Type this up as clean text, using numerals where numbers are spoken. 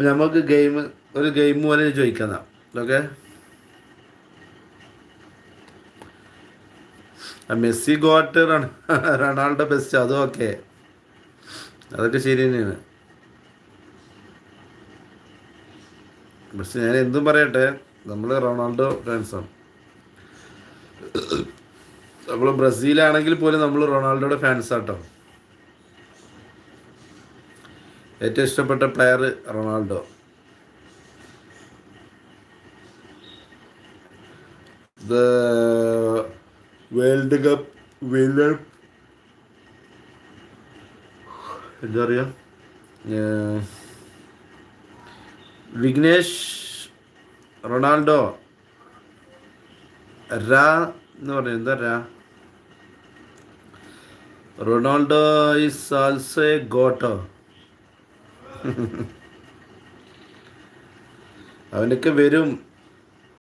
നമുക്ക് ഒരു ഗെയിം പോലെ ചോദിക്കാം. Okay, Messi got, Ronaldo best, അതും ഓക്കെ, അതൊക്കെ ശരി തന്നെയാണ്. പക്ഷെ ഞാൻ എന്തും പറയട്ടെ, നമ്മൾ റൊണാൾഡോ ഫാൻസാണ്. നമ്മൾ ബ്രസീലാണെങ്കിൽ പോലും നമ്മൾ റൊണാൾഡോയുടെ ഫാൻസാട്ടോ. ഏറ്റവും ഇഷ്ടപ്പെട്ട player Ronaldo. The world cup winner, എന്താ പറയുക, വിഘ്നേഷ് റൊണാൾഡോ എന്ന് പറഞ്ഞു. എന്താ Ronaldo is also A Giotto. അവനൊക്കെ വരും,